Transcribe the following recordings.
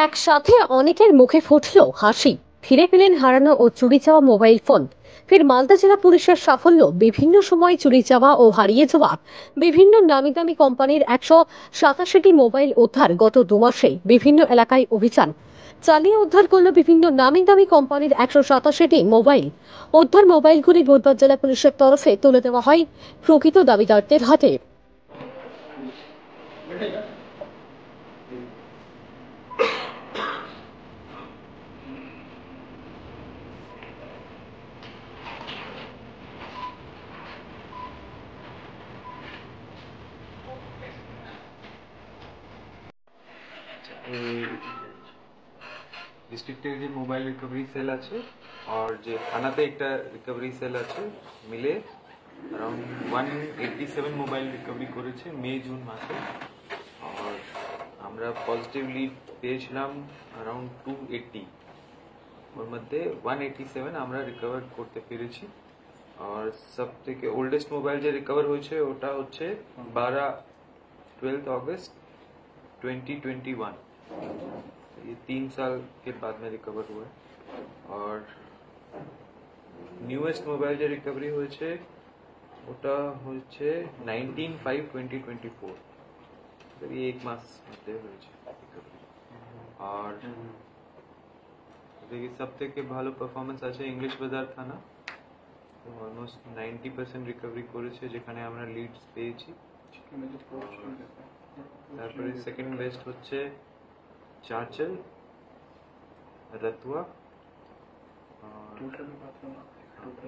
একসাথে অনেকের মুখে ফুটল হাসি। ফিরে পেলেন হারানো ও চুরি যাওয়া মোবাইল ফোন। ফের মালদা জেলা পুলিশের সাফল্য। বিভিন্ন সময় চুরি যাওয়া ও হারিয়ে যাওয়া বিভিন্ন নামি দামি কোম্পানির 187টি মোবাইল উদ্ধার। গত 2 মাসে বিভিন্ন এলাকায় অভিযান চালিয়ে উদ্ধার করলো বিভিন্ন নামি দামি কোম্পানির 187টি মোবাইল। উদ্ধার মোবাইলগুলি বুধবার জেলা পুলিশের তরফে তুলে দেওয়া হয় প্রকৃত দাবিদারদের হাতে। ডিস্ট্রিক্টে যে মোবাইল রিকভারি সেল আছে আর যে থানাতে একটা রিকভারি সেল আছে, মিলে অ্যারাউন্ড 187 মোবাইল রিকভারি করেছে মে জুন মাসে। আর আমরা পজিটিভ লিড পেয়েছিলাম অ্যারাউন্ড 280, ওর মধ্যে 187 আমরা রিকভার করতে পেরেছি। আর সব থেকে ওল্ডেস্ট মোবাইল যে রিকভার হয়েছে ওটা হচ্ছে 12 अगस्त 2021, ये 3 साल के बाद में रिकवर हुआ है। और নিউয়েস্ট মোবাইল যে রিকভারি হয়েছে ওটা হচ্ছে 19/5/2024, এই 1 মাস মধ্যে হয়েছে রিকভারি। আর দেখি সব থেকে ভালো পারফরমেন্স আছে ইংলিশ বাজার থানা, অলমোস্ট 90% রিকভারি করেছে, যেখানে আমরা লিডস পেয়েছি। তারপরে সেকেন্ড বেস্ট হচ্ছে চাঁচল, রতুয়া,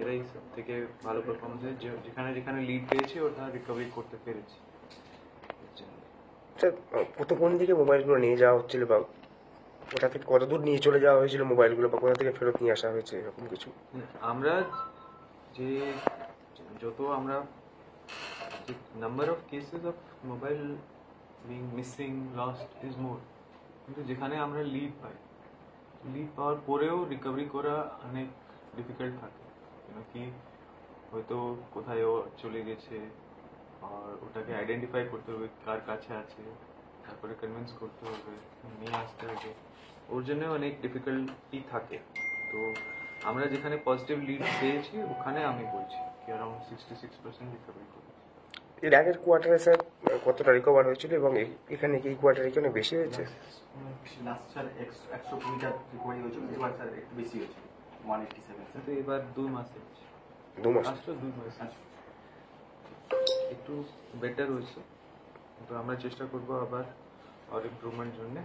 এরাই সব থেকে ভালো পারফরমেন্স, যেখানে যেখানে লিড পেয়েছি ওটা রিকভারি করতে পেরেছি। কোন দিকে মোবাইলগুলো নিয়ে যাওয়া হচ্ছিল, বা ওটা থেকে কত দূর নিয়ে চলে যাওয়া হয়েছিল মোবাইলগুলো, বা কোথা থেকে ফেরত নিয়ে আসা হয়েছে, এরকম কিছু? আমরা যে যত আমরা number of cases of mobile being missing lost is more, কিন্তু যেখানে আমরা লিড পাই, লিড পাওয়ার পরেও রিকভারি করা অনেক ডিফিকাল্ট থাকে, কেন কি হয়তো কোথায় ও চলে গেছে আর ওটাকে আইডেন্টিফাই করতে হবে কার কাছে আছে, তারপরে কনভিন্স করতে হবে, নিয়ে আসতে হবে, ওর জন্য অনেক ডিফিকাল্টি থাকে। তো আমরা যেখানে পজিটিভ লিড পেয়েছি ওখানে আমি বলছি কি অ্যারাউন্ড 66% রিকভারি করেছি। এর আগের কোয়ার্টারে স্যার কতটা রিকভার হয়েছিল, এবং এখানে কি কোয়ার্টারে কি অনেক বেশি হয়েছে? লাস্ট স্যার 100 মিটার রিকভারি হয়েছিল, এবার স্যার একটু বেশি হয়েছে 187। কিন্তু এবার 2 মাসে 2 মাস লাস্ট 2 মাস একটু বেটার হয়েছে, কিন্তু আমরা চেষ্টা করবো আবার আর ইমপ্রুভমেন্ট জন্য।